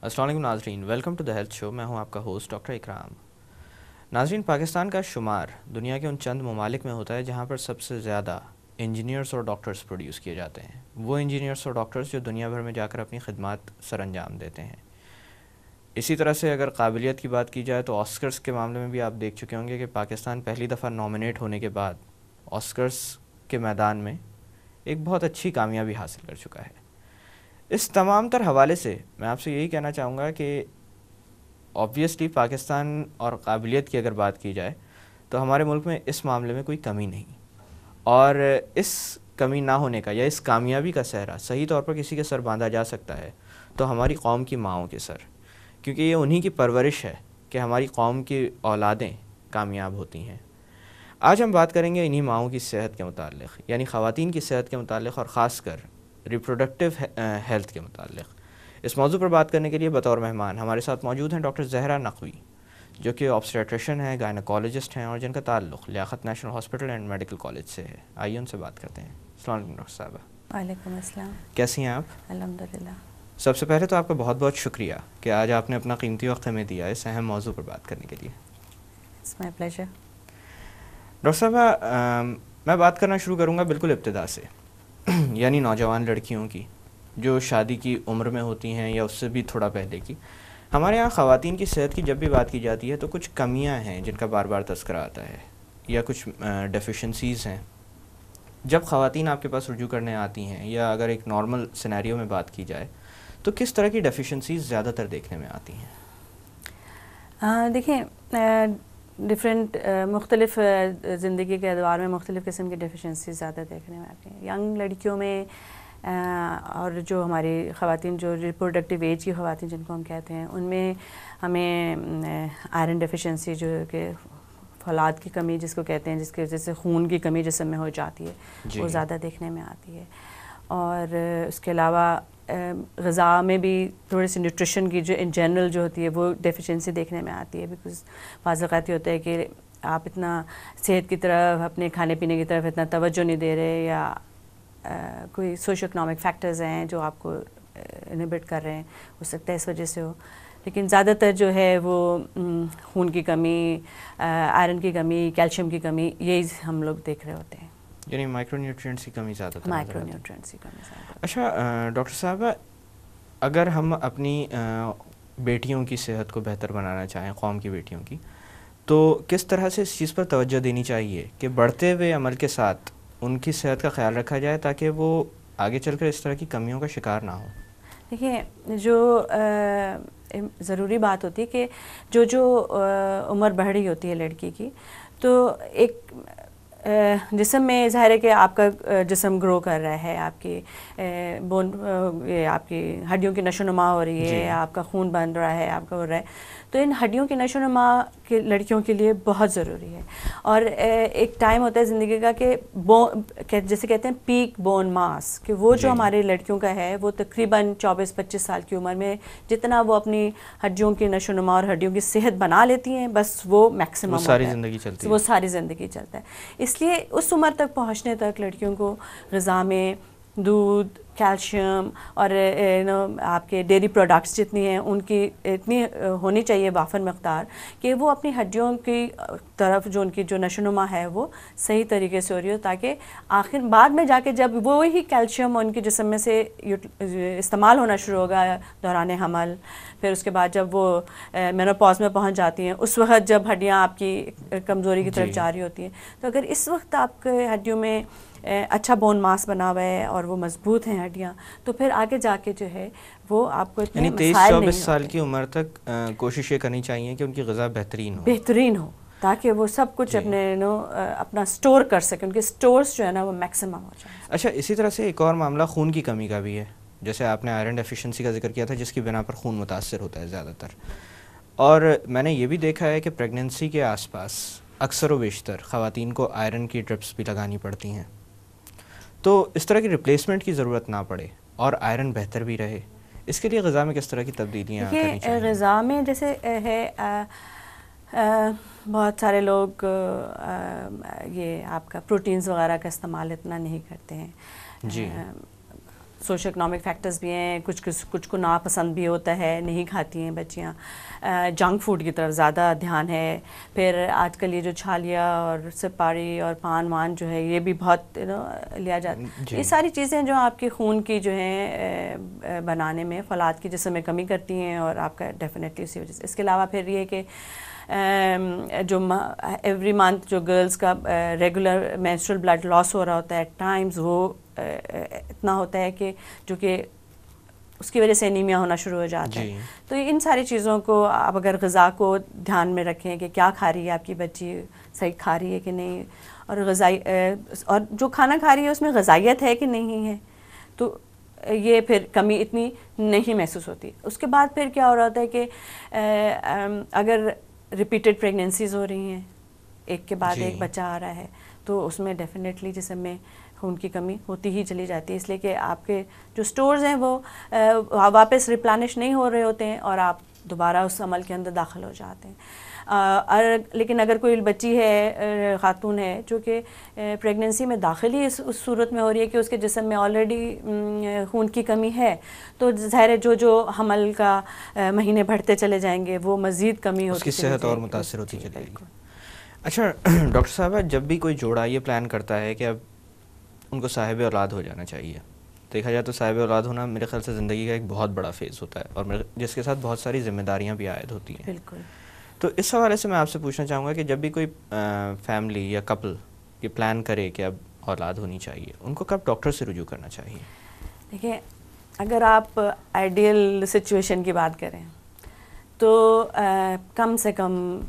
السلام علیکم ناظرین، ویلکم ٹو دا ہیلتھ شو. میں ہوں آپ کا ہوسٹ ڈاکٹر اکرام. ناظرین، پاکستان کا شمار دنیا کے ان چند ممالک میں ہوتا ہے جہاں پر سب سے زیادہ انجینئرس اور ڈاکٹرز پروڈیوس کیے جاتے ہیں. وہ انجینئرس اور ڈاکٹرز جو دنیا بھر میں جا کر اپنی خدمات سر انجام دیتے ہیں. اسی طرح سے اگر قابلیت کی بات کی جائے تو آسکرز کے معاملے میں بھی آپ دیکھ چکے ہوں گے کہ پاکستان پہلی دفعہ نامنیٹ ہونے کے بعد آسکرز کے میدان میں ایک بہت اچھی کامیابی حاصل کر چکا ہے. اس تمام تر حوالے سے میں آپ سے یہی کہنا چاہوں گا کہ آبویسلی پاکستان اور قابلیت کی اگر بات کی جائے تو ہمارے ملک میں اس معاملے میں کوئی کمی نہیں، اور اس کمی نہ ہونے کا یا اس کامیابی کا سہرا صحیح طور پر کسی کے سر باندھا جا سکتا ہے تو ہماری قوم کی ماؤں کے سر، کیونکہ یہ انہی کی پرورش ہے کہ ہماری قوم کی اولادیں کامیاب ہوتی ہیں. آج ہم بات کریں گے انہی ماؤں کی صحت کے متعلق، یعنی خواتین کی صحت کے متعلق، اور خاص کر ریپروڈکٹیو ہیلتھ کے متعلق. اس موضوع پر بات کرنے کے لیے بطور مہمان ہمارے ساتھ موجود ہیں ڈاکٹر زہرا نقوی، جو کہ آبسٹریٹریشن ہیں، گائنیکالوجسٹ ہیں، اور جن کا تعلق Liaquat national hospital and medical college سے ہے. آئیے ان سے بات کرتے ہیں. السلام علیکم ڈاکٹر صاحبہ. وعلیکم السلام. کیسی ہیں آپ؟ الحمدللہ. سب سے پہلے تو آپ کا بہت بہت شکریہ کہ آج آپ نے اپنا قیمتی وقت ہمیں دیا اس اہم موضوع پر بات کرنے کے لیے. It's my pleasure. ڈاکٹر صاحبہ، میں بات کرنا شروع کروں گا بالکل ابتدا سے، یعنی نوجوان لڑکیوں کی جو شادی کی عمر میں ہوتی ہیں یا اس سے بھی تھوڑا پہلے کی. ہمارے یہاں خواتین کی صحت کی جب بھی بات کی جاتی ہے تو کچھ کمیاں ہیں جن کا بار بار تذکرہ آتا ہے، یا کچھ ڈیفیشنسیز ہیں. جب خواتین آپ کے پاس رجوع کرنے آتی ہیں، یا اگر ایک نارمل سینیریو میں بات کی جائے تو کس طرح کی ڈیفیشنسیز زیادہ تر دیکھنے میں آتی ہیں؟ دیکھیں، ڈفرینٹ مختلف زندگی کے ادوار میں مختلف قسم کی ڈیفیشنسیز زیادہ دیکھنے میں آتی ہیں. ینگ لڑکیوں میں اور جو ہماری خواتین جو ریپروڈکٹیو ایج کی خواتین جن کو ہم کہتے ہیں، ان میں ہمیں آئرن ڈیفیشنسی جو کہ فولاد کی کمی جس کو کہتے ہیں، جس کی وجہ سے خون کی کمی جسم میں ہو جاتی ہے، وہ زیادہ دیکھنے میں آتی ہے. اور اس کے علاوہ غذا میں بھی تھوڑی سی نیوٹریشن کی جو ان جنرل جو ہوتی ہے وہ ڈیفیشنسی دیکھنے میں آتی ہے. بیکاز بعض اوقات یہ ہوتا ہے کہ آپ اتنا صحت کی طرف، اپنے کھانے پینے کی طرف اتنا توجہ نہیں دے رہے، یا کوئی سوشو اکنامک فیکٹرز ہیں جو آپ کو انہبٹ کر رہے ہیں، ہو سکتا ہے اس وجہ سے ہو. لیکن زیادہ تر جو ہے وہ خون کی کمی، آئرن کی کمی، کیلشیم کی کمی، یہی ہم لوگ دیکھ رہے ہوتے ہیں. یعنی مائکرو نیوٹرینٹس کی کمی زیادہ تر. مائکرو نیوٹرینٹس کی کمی زیادہ. اچھا ڈاکٹر صاحبہ، اگر ہم اپنی بیٹیوں کی صحت کو بہتر بنانا چاہیں، قوم کی بیٹیوں کی، تو کس طرح سے اس چیز پر توجہ دینی چاہیے کہ بڑھتے ہوئے عمل کے ساتھ ان کی صحت کا خیال رکھا جائے تاکہ وہ آگے چل کر اس طرح کی کمیوں کا شکار نہ ہو؟ دیکھیں، جو ضروری بات ہوتی ہے کہ جو عمر بڑھ رہی ہوتی ہے لڑکی کی، تو ایک جسم میں ظاہر ہے کہ آپ کا جسم گرو کر رہا ہے، آپ کی بون، آپ کی ہڈیوں کی نشو و نما ہو رہی ہے، آپ کا خون بن رہا ہے، آپ کا ہو رہا ہے. تو ان ہڈیوں کی نشو و نما کے لڑکیوں کے لیے بہت ضروری ہے. اور ایک ٹائم ہوتا ہے زندگی کا کہ جیسے کہتے ہیں پیک بون ماس، کہ وہ جو ہمارے لڑکیوں کا ہے وہ تقریباً 24-25 سال کی عمر میں جتنا وہ اپنی ہڈیوں کی نشو و نما اور ہڈیوں کی صحت بنا لیتی ہیں، بس وہ میکسیمم ہوتا ہے، ساری زندگی چلتی ہے، وہ ساری زندگی چلتا ہے. اس لیے اس عمر تک پہنچنے تک لڑکیوں کو غذا میں دودھ، کیلشیم اور آپ کے ڈیری پروڈکٹس جتنی ہیں ان کی اتنی ہونی چاہیے وافر مقدار کہ وہ اپنی ہڈیوں کی طرف جو ان کی جو نشو و نما ہے وہ صحیح طریقے سے ہو رہی ہو، تاکہ آخر بعد میں جا کے جب وہی کیلشیم ان کے جسم میں سے استعمال ہونا شروع ہوگا دوران حمل، پھر اس کے بعد جب وہ مینوپاز میں پہنچ جاتی ہیں، اس وقت جب ہڈیاں آپ کی کمزوری کی طرف جا رہی ہوتی ہیں، تو اگر اس وقت آپ کے ہڈیوں میں اچھا بون ماس بنا ہوا ہے اور وہ مضبوط ہیں ہڈیاں، تو پھر آگے جا کے جو ہے وہ آپ کو اتنے مسائل نہیں ہوتے. 23-24 سال کی عمر تک کوشش یہ کرنی چاہیے کہ ان کی غذا بہترین ہو تاکہ وہ سب کچھ اپنے اپنا سٹور کر سکیں، ان کے سٹورز جو ہے نا وہ میکسیمم ہو جائیں. اچھا، اسی طرح سے ایک اور معاملہ خون کی کمی کا بھی ہے، جیسے آپ نے آئرن ڈیفیشنسی کا ذکر کیا تھا جس کی بنا پر خون متاثر ہوتا ہے زیادہ تر. اور میں نے یہ بھی دیکھا ہے کہ پریگننسی کے آس پاس اکثر و بیشتر خواتین کو آئرن کی ڈرپس بھی لگانی پڑتی ہیں. تو اس طرح کی ریپلیسمنٹ کی ضرورت نہ پڑے اور آئرن بہتر بھی رہے، اس کے لیے غذا میں کس طرح کی تبدیلیاں کرنی چاہیے؟ غذا میں جیسے ہے بہت سارے لوگ یہ آپ کا پروٹینز وغیرہ کا استعمال اتنا نہیں کرتے ہیں. جی. سوشل اکنامک فیکٹرز بھی ہیں, کچھ کو ناپسند بھی ہوتا ہے, نہیں کھاتی ہیں بچیاں, جنک فوڈ کی طرف زیادہ دھیان ہے. پھر آج کل یہ جو چھالیا اور سپاری اور پان وان جو ہے یہ بھی بہت لیا جاتا ہے. یہ ساری چیزیں جو آپ کے خون کی جو ہیں بنانے میں, فولاد کی جسم میں کمی کرتی ہیں, اور آپ کا ڈیفینیٹلی اسی وجہ سے. اس کے علاوہ پھر یہ کہ جو ایوری منتھ جو گرلز کا ریگولر مینسٹرل بلڈ لاس ہو رہا ہوتا ہے, ایٹ ٹائمز وہ اتنا ہوتا ہے کہ جو کہ اس کی وجہ سے انیمیا ہونا شروع ہو جاتا ہے. تو ان ساری چیزوں کو آپ اگر غذا کو دھیان میں رکھیں کہ کیا کھا رہی ہے آپ کی بچی, صحیح کھا رہی ہے کہ نہیں, اور اور جو کھانا کھا رہی ہے اس میں غذائیت ہے کہ نہیں ہے, تو یہ پھر کمی اتنی نہیں محسوس ہوتی. اس کے بعد پھر کیا ہو رہا ہوتا ہے کہ اگر ریپیٹڈ پریگننسیز ہو رہی ہیں, ایک کے بعد ایک بچہ آ رہا ہے, تو اس میں ڈیفینیٹلی جسم میں خون کی کمی ہوتی ہی چلی جاتی ہے, اس لیے کہ آپ کے جو سٹورز ہیں وہ واپس ریپلانش نہیں ہو رہے ہوتے ہیں, اور آپ دوبارہ اس عمل کے اندر داخل ہو جاتے ہیں. لیکن اگر کوئی بچی ہے, خاتون ہے, جو کہ پریگننسی میں داخل ہی اس صورت میں ہو رہی ہے کہ اس کے جسم میں آلریڈی خون کی کمی ہے, تو ظاہر ہے جو حمل کا مہینے بڑھتے چلے جائیں گے وہ مزید کمی ہوتی, اس کی صحت اور متاثر ہوتی چلے گی. اچھا ڈاکٹر صاحبہ, جب بھی کوئی جوڑا یہ پلان کرتا ہے کہ اب ان کو صاحب اولاد ہو جانا چاہیے, دیکھا جائے تو صاحب اولاد ہونا میرے خیال سے زندگی کا ایک بہت بڑا فیز ہوتا ہے, اور جس کے ساتھ بہت ساری ذمہ داریاں بھی عائد ہوتی ہیں. بالکل. تو اس حوالے سے میں آپ سے پوچھنا چاہوں گا کہ جب بھی کوئی فیملی یا کپل یہ پلان کرے کہ اب اولاد ہونی چاہیے, ان کو کب ڈاکٹر سے رجوع کرنا چاہیے؟ دیکھیں, اگر آپ آئیڈیل سچویشن کی بات کریں تو کم سے کم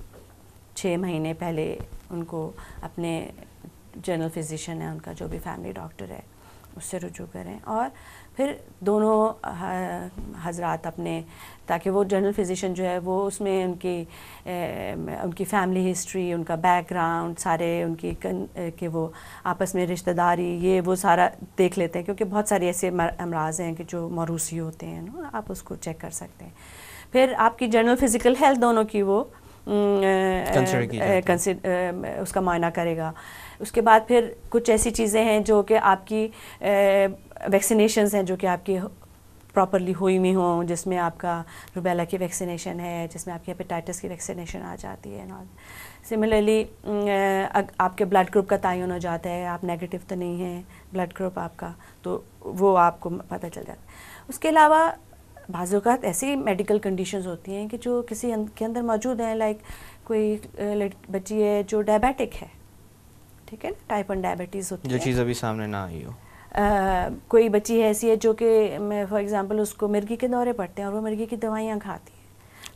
6 مہینے پہلے ان کو اپنے جنرل فزیشین ہے, ان کا جو بھی فیملی ڈاکٹر ہے, اس سے رجوع کریں, اور پھر دونوں حضرات اپنے, تاکہ وہ جنرل فزیشین جو ہے وہ اس میں ان کی فیملی ہسٹری, ان کا بیک گراؤنڈ سارے, ان کی کہ وہ آپس میں رشتہ داری, یہ وہ سارا دیکھ لیتے ہیں, کیونکہ بہت سارے ایسے امراض ہیں کہ جو موروثی ہوتے ہیں نا, آپ اس کو چیک کر سکتے ہیں. پھر آپ کی جنرل فزیکل ہیلتھ دونوں کی وہ اس کا معائنہ کرے گا. اس کے بعد پھر کچھ ایسی چیزیں ہیں جو کہ آپ کی ویکسینیشنز ہیں جو کہ آپ کی پراپرلی ہوئی ہوئی ہوں, جس میں آپ کا روبیلا کی ویکسینیشن ہے, جس میں آپ کی ہیپیٹائٹس کی ویکسینیشن آ جاتی ہے. سملرلی آپ کے بلڈ گروپ کا تعین ہو جاتا ہے, آپ نیگیٹو تو نہیں ہیں بلڈ گروپ آپ کا, تو وہ آپ کو پتہ چل جاتا ہے. اس کے علاوہ بعض اوقات ایسی میڈیکل کنڈیشنز ہوتی ہیں کہ جو کسی کے اندر موجود ہیں, لائک کوئی بچی ہے جو ڈائبیٹک ہے, ٹھیک ہے نا, ٹائپ 1 ڈائبٹیز ہوتی ہے, جو چیز ابھی سامنے نہ آئی ہو. کوئی بچی ایسی ہے جو کہ میں فار ایگزامپل اس کو مرگی کے دورے پڑتے ہیں اور وہ مرگی کی دوائیاں کھاتی ہے.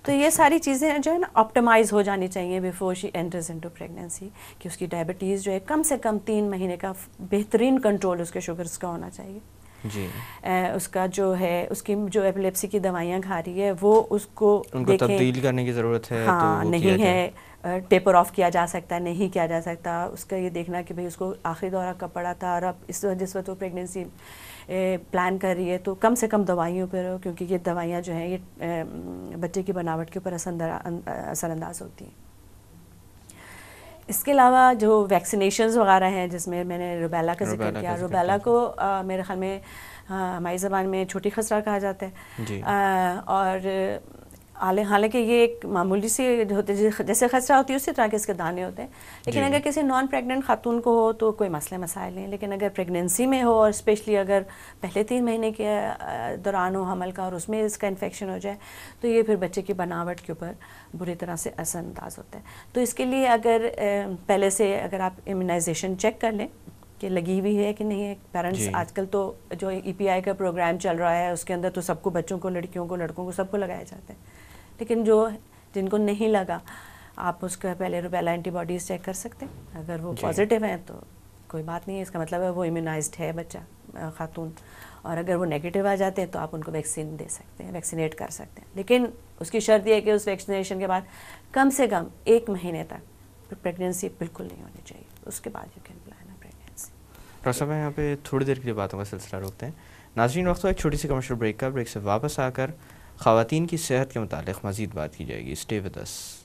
تو یہ ساری چیزیں جو ہے نا آپٹیمائز ہو جانی چاہیے بیفور شی انٹرز انٹو پریگننسی, کہ اس کی ڈائبٹیز جو ہے کم سے کم 3 مہینے کا بہترین کنٹرول اس کے شوگرز کا ہونا چاہیے. جی. اس کا جو ہے, اس کی جو ایپیلیپسی کی دوائیاں کھا رہی ہے وہ اس کو تبدیل کرنے کی ضرورت ہے. ہاں, نہیں ہے, ٹیپر آف کیا جا سکتا ہے, نہیں کیا جا سکتا. اس کا یہ دیکھنا کہ بھئی اس کو آخری دورہ کب پڑا تھا, اور اب جس وقت وہ پریگننسی پلان کر رہی ہے تو کم سے کم دوائیوں پر ہو, کیونکہ یہ دوائیاں جو ہیں یہ بچے کی بناوٹ کے اوپر اثر انداز ہوتی ہیں. اس کے علاوہ جو ویکسینیشنز وغیرہ ہیں, جس میں میں نے روبیلا کا ذکر کیا, روبیلا کو میرے خیال میں ہماری زبان میں چھوٹی خسرہ کہا جاتا ہے, اور حالانکہ یہ ایک معمولی سی ہوتی ہے, جیسے خسرہ ہوتی ہے اسی طرح کے اس کے دانے ہوتے ہیں, لیکن اگر کسی نان پریگننٹ خاتون کو ہو تو کوئی مسئلہ مسائل نہیں, لیکن اگر پریگننسی میں ہو اور اسپیشلی اگر پہلے 3 مہینے کے دوران ہو حمل کا, اور اس میں اس کا انفیکشن ہو جائے, تو یہ پھر بچے کی بناوٹ کے اوپر بری طرح سے اثر انداز ہوتا ہے. تو اس کے لیے اگر پہلے سے اگر آپ امیونائزیشن چیک کر لیں کہ لگی ہوئی ہے کہ نہیں ہے, پیرنٹس آج کل تو جو EPI کا پروگرام چل رہا ہے اس کے اندر تو سب کو, بچوں کو, لڑکیوں کو, لڑکوں کو, سب کو لگایا جاتا ہے, لیکن جن کو نہیں لگا آپ اس کا پہلے روبیلا اینٹی باڈیز چیک کر سکتے ہیں. اگر وہ پازیٹیو ہیں تو کوئی بات نہیں ہے, اس کا مطلب ہے وہ امیونائزڈ ہے بچہ خاتون, اور اگر وہ نیگیٹو آ جاتے ہیں تو آپ ان کو ویکسین دے سکتے ہیں, ویکسینیٹ کر سکتے ہیں. لیکن اس کی شرط یہ ہے کہ اس ویکسینیشن کے بعد کم سے کم 1 مہینے تک پریگننسی بالکل نہیں ہونی چاہیے, اس کے بعد you can plan a pregnancy. Doctor صاحب یہاں پہ تھوڑی دیر کے لیے باتوں کا سلسلہ روکتے ہیں. ناظرین, وقت ہو ایک چھوٹی سی کمرشل بریک کا. بریک سے واپس آ کر خواتین کی صحت کے متعلق مزید بات کی جائے گی. Stay with us.